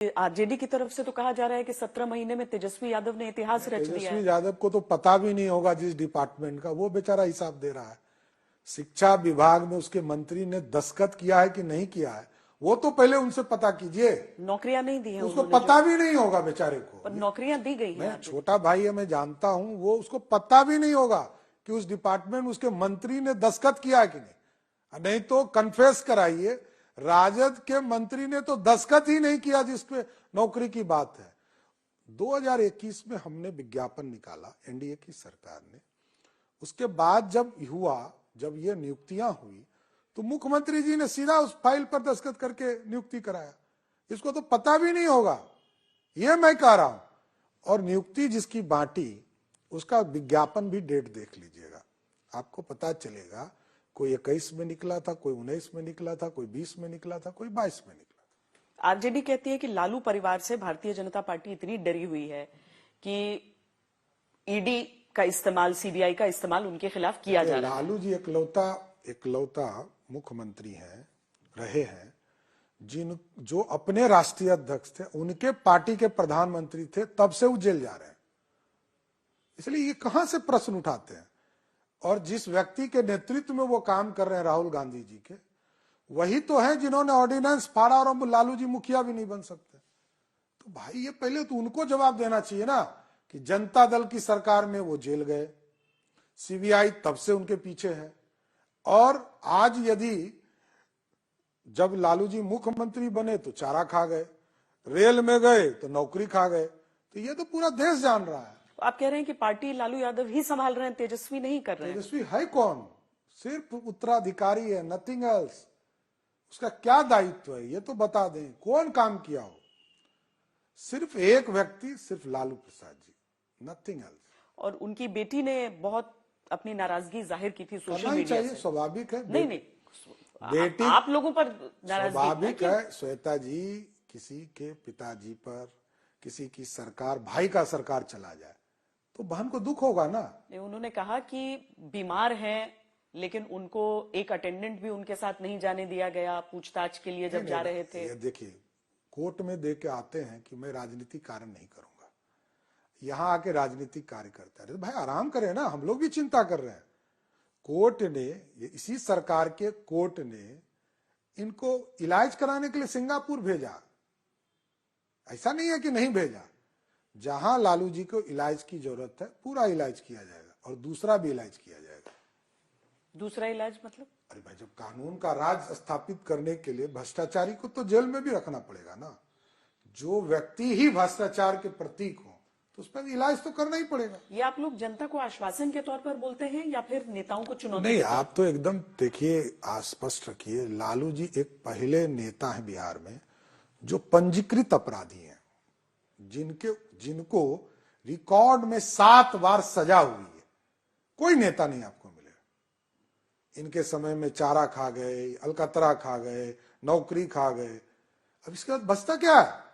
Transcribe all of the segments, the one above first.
RJD की तरफ से तो कहा जा रहा है कि 17 महीने में तेजस्वी यादव ने इतिहास रच दिया है। तेजस्वी यादव को तो पता भी नहीं होगा जिस डिपार्टमेंट का, वो बेचारा हिसाब दे रहा है। शिक्षा विभाग में उसके मंत्री ने दस्तखत किया है कि नहीं किया है, वो तो पहले उनसे पता कीजिए। नौकरियां नहीं दी हैं उसको पता भी नहीं होगा बेचारे को। पर नौकरियां दी गई हैं। मैं छोटा भाई है, मैं जानता हूं, वो उसको पता भी नहीं होगा कि उस डिपार्टमेंट में उसके मंत्री ने दस्तखत किया है कि नहीं। नहीं तो कन्फेस कराइए, राजद के मंत्री ने तो दस्तखत ही नहीं किया जिसपे नौकरी की बात है। 2021 में हमने विज्ञापन निकाला एनडीए की सरकार ने, उसके बाद जब ये नियुक्तियां हुई तो मुख्यमंत्री जी ने सीधा उस फाइल पर दस्तखत करके नियुक्ति कराया। इसको तो पता भी नहीं होगा, ये मैं कह रहा हूं। और नियुक्ति जिसकी बांटी उसका विज्ञापन भी डेट देख लीजिएगा, आपको पता चलेगा। कोई 21 में निकला था, कोई 19 में निकला था, कोई 20 में निकला था, कोई 22 में निकला। आरजेडी कहती है कि लालू परिवार से भारतीय जनता पार्टी इतनी डरी हुई है कि ईडी का इस्तेमाल, सीबीआई का इस्तेमाल उनके खिलाफ किया जा रहा है। लालू जी इकलौता मुख्यमंत्री रहे हैं जो अपने राष्ट्रीय अध्यक्ष थे, उनके पार्टी के प्रधानमंत्री थे, तब से वो जेल जा रहे हैं। इसलिए ये कहां से प्रश्न उठाते हैं। और जिस व्यक्ति के नेतृत्व में वो काम कर रहे हैं, राहुल गांधी जी के, वही तो है जिन्होंने ऑर्डिनेंस फाड़ा और अब लालू जी मुखिया भी नहीं बन सकते। तो भाई ये पहले तो उनको जवाब देना चाहिए ना कि जनता दल की सरकार में वो जेल गए, सीबीआई तब से उनके पीछे है। और आज यदि जब लालू जी मुख्यमंत्री बने तो चारा खा गए, रेल में गए तो नौकरी खा गए, तो ये तो पूरा देश जान रहा है। आप कह रहे हैं कि पार्टी लालू यादव ही संभाल रहे हैं, तेजस्वी नहीं कर रहे हैं। तेजस्वी है कौन? सिर्फ उत्तराधिकारी है, नथिंग एल्स। उसका क्या दायित्व है ये तो बता दें, कौन काम किया हो। सिर्फ एक व्यक्ति, सिर्फ लालू प्रसाद जी, नथिंग एल्स। और उनकी बेटी ने बहुत अपनी नाराजगी जाहिर की थी सोशल मीडिया से। स्वाभाविक है। नहीं बेटी आप लोगों पर नाराजगी स्वाभाविक है। श्वेता जी, किसी के पिताजी पर किसी की सरकार, भाई का सरकार चला जाए तो बहन को दुख होगा ना। उन्होंने कहा कि बीमार हैं, लेकिन उनको एक अटेंडेंट भी उनके साथ नहीं जाने दिया गया पूछताछ के लिए जब जा रहे थे। ये देखिए, कोर्ट में दे के आते हैं कि मैं राजनीतिक कार्य नहीं करूंगा, यहां आके राजनीतिक कार्य करता है। भाई आराम करें ना, हम लोग भी चिंता कर रहे हैं। कोर्ट ने, इसी सरकार के कोर्ट ने इनको इलाज कराने के लिए सिंगापुर भेजा। ऐसा नहीं है कि नहीं भेजा। जहां लालू जी को इलाज की जरूरत है पूरा इलाज किया जाएगा और दूसरा भी इलाज किया जाएगा। दूसरा इलाज मतलब? अरे भाई, जब कानून का राज स्थापित करने के लिए भ्रष्टाचारी को तो जेल में भी रखना पड़ेगा ना। जो व्यक्ति ही भ्रष्टाचार के प्रतीक हो तो उस पर इलाज तो करना ही पड़ेगा। ये आप लोग जनता को आश्वासन के तौर पर बोलते हैं या फिर नेताओं को चुनौती? नहीं, आप तो एकदम देखिए, स्पष्ट रखिए। लालू जी एक पहले नेता है बिहार में जो पंजीकृत अपराधी हैं, जिनको रिकॉर्ड में 7 बार सजा हुई है। कोई नेता नहीं आपको मिलेगा। इनके समय में चारा खा गए, अलकतरा खा गए, नौकरी खा गए। अब इसके बाद बचता क्या है?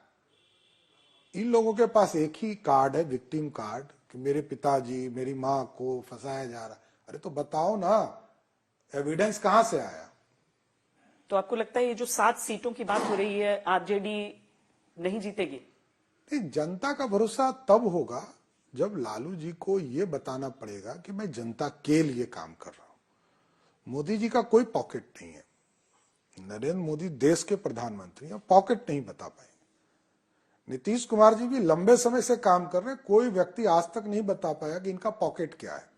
इन लोगों के पास एक ही कार्ड है, विक्टिम कार्ड, कि मेरे पिताजी, मेरी मां को फंसाया जा रहा है। अरे तो बताओ ना, एविडेंस कहां से आया? तो आपको लगता है ये जो 7 सीटों की बात हो रही है, आरजेडी नहीं जीतेगी? नहीं, जनता का भरोसा तब होगा जब लालू जी को यह बताना पड़ेगा कि मैं जनता के लिए काम कर रहा हूं। मोदी जी का कोई पॉकेट नहीं है। नरेंद्र मोदी देश के प्रधानमंत्री हैं, पॉकेट नहीं बता पाएंगे। नीतीश कुमार जी भी लंबे समय से काम कर रहे हैं, कोई व्यक्ति आज तक नहीं बता पाया कि इनका पॉकेट क्या है।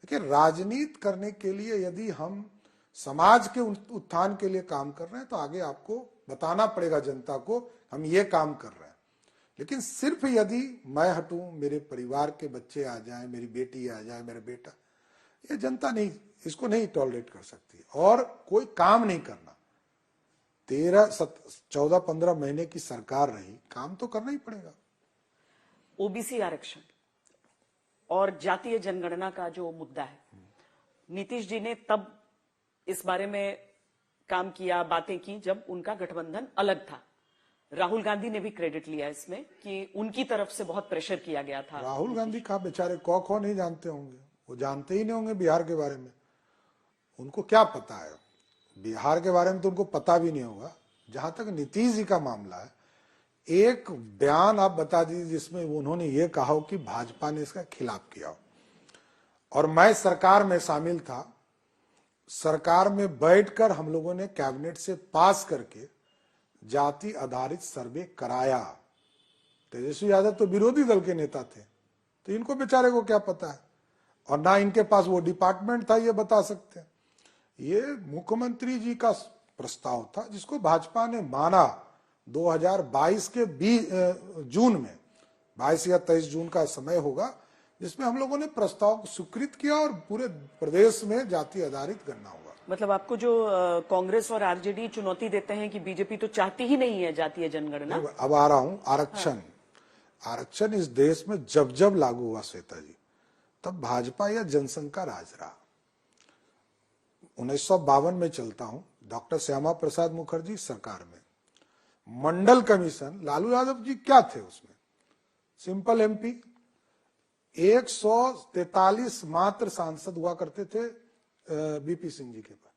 देखिए, राजनीति करने के लिए यदि हम समाज के उत्थान के लिए काम कर रहे हैं तो आगे आपको बताना पड़ेगा जनता को हम ये काम कर रहे हैं। लेकिन सिर्फ यदि मैं हटूं, मेरे परिवार के बच्चे आ जाएं, मेरी बेटी आ जाए, मेरा बेटा, ये जनता नहीं, इसको नहीं टॉलरेट कर सकती। और कोई काम नहीं करना, 14-15 महीने की सरकार रही, काम तो करना ही पड़ेगा। ओबीसी आरक्षण और जातीय जनगणना का जो मुद्दा है, नीतीश जी ने तब इस बारे में काम किया, बातें की जब उनका गठबंधन अलग था। राहुल गांधी ने भी क्रेडिट लिया इसमें कि उनकी तरफ से बहुत प्रेशर किया गया था। राहुल गांधी का बेचारे कौ नहीं जानते होंगे, वो जानते ही नहीं होंगे बिहार के बारे में। उनको क्या पता है बिहार के बारे में? तो उनको पता भी नहीं होगा। जहां तक नीतीश जी का मामला है, एक बयान आप बता दीजिए जिसमें उन्होंने ये कहा हो कि भाजपा ने इसका खिलाफ किया हो। और मैं सरकार में शामिल था, सरकार में बैठकर हम लोगों ने कैबिनेट से पास करके जाति आधारित सर्वे कराया। तेजस्वी यादव तो विरोधी दल के नेता थे, तो इनको बेचारे को क्या पता है, और ना इनके पास वो डिपार्टमेंट था ये बता सकते हैं। ये मुख्यमंत्री जी का प्रस्ताव था जिसको भाजपा ने माना 2022 के जून में, 22 या 23 जून का समय होगा, जिसमें हम लोगों ने प्रस्ताव को स्वीकृत किया और पूरे प्रदेश में जाति आधारित गणना हुआ। मतलब आपको जो कांग्रेस और आरजेडी चुनौती देते हैं कि बीजेपी तो चाहती ही नहीं है जातीय जनगणना। अब आ रहा हूं, आरक्षण। आरक्षण इस देश में जब जब लागू हुआ श्वेता जी, तब भाजपा या जनसंघ का राज रहा। 1952 में चलता हूं, डॉक्टर श्यामा प्रसाद मुखर्जी सरकार में मंडल कमीशन, लालू यादव जी क्या थे उसमें, सिंपल एमपी, 143 मात्र सांसद हुआ करते थे बीपी सिंह जी के पास,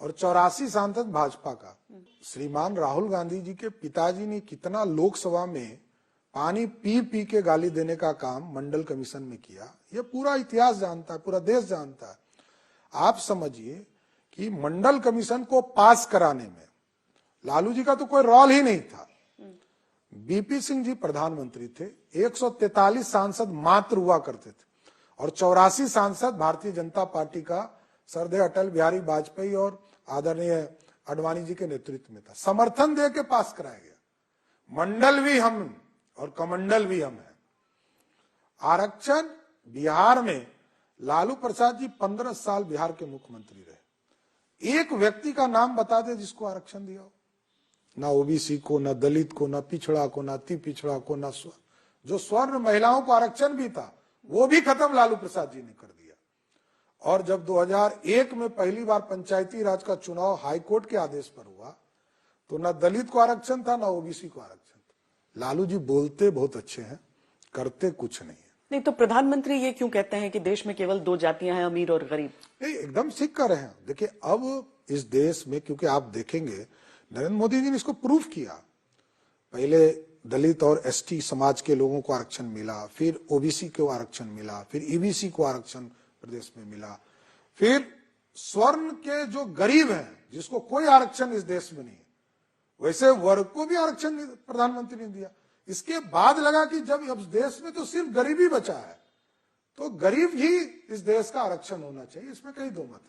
और 84 सांसद भाजपा का। श्रीमान राहुल गांधी जी के पिताजी ने कितना लोकसभा में पानी पी पी के गाली देने का काम मंडल कमीशन में किया, ये पूरा इतिहास जानता है, पूरा देश जानता है। आप समझिए कि मंडल कमीशन को पास कराने में लालू जी का तो कोई रोल ही नहीं था। बीपी सिंह जी प्रधानमंत्री थे, 143 सांसद मात्र हुआ करते थे, और 84 सांसद भारतीय जनता पार्टी का सरदेय अटल बिहारी वाजपेयी और आदरणीय अडवाणी जी के नेतृत्व में था। समर्थन दे के पास कराया गया। मंडल भी हम और कमंडल भी हम हैं। आरक्षण बिहार में लालू प्रसाद जी 15 साल बिहार के मुख्यमंत्री रहे, एक व्यक्ति का नाम बता दे जिसको आरक्षण दिया हो, ना ओबीसी को, ना दलित को, ना पिछड़ा को, ना अति पिछड़ा को, ना जो स्वर्ण महिलाओं को आरक्षण भी था वो भी खत्म लालू प्रसाद जी ने कर दिया। और जब 2001 में पहली बार पंचायती राज का चुनाव हाईकोर्ट के आदेश पर हुआ, तो ना दलित को आरक्षण था, ना ओबीसी को आरक्षण था। लालू जी बोलते बहुत अच्छे हैं, करते कुछ नहीं है। नहीं तो प्रधानमंत्री ये क्यों कहते हैं कि देश में केवल दो जातियां हैं, अमीर और गरीब? नहीं, एकदम ठीक कर रहे हैं। देखिए अब इस देश में, क्योंकि आप देखेंगे नरेंद्र मोदी जी ने इसको प्रूफ किया, पहले दलित और एसटी समाज के लोगों को आरक्षण मिला, फिर ओबीसी को आरक्षण मिला, फिर ईबीसी को आरक्षण प्रदेश में मिला, फिर स्वर्ण के जो गरीब हैं जिसको कोई आरक्षण इस देश में नहीं, वैसे वर्ग को भी आरक्षण प्रधानमंत्री ने दिया। इसके बाद लगा कि जब अब देश में तो सिर्फ गरीबी बचा है, तो गरीब ही इस देश का आरक्षण होना चाहिए, इसमें कहीं दो मत।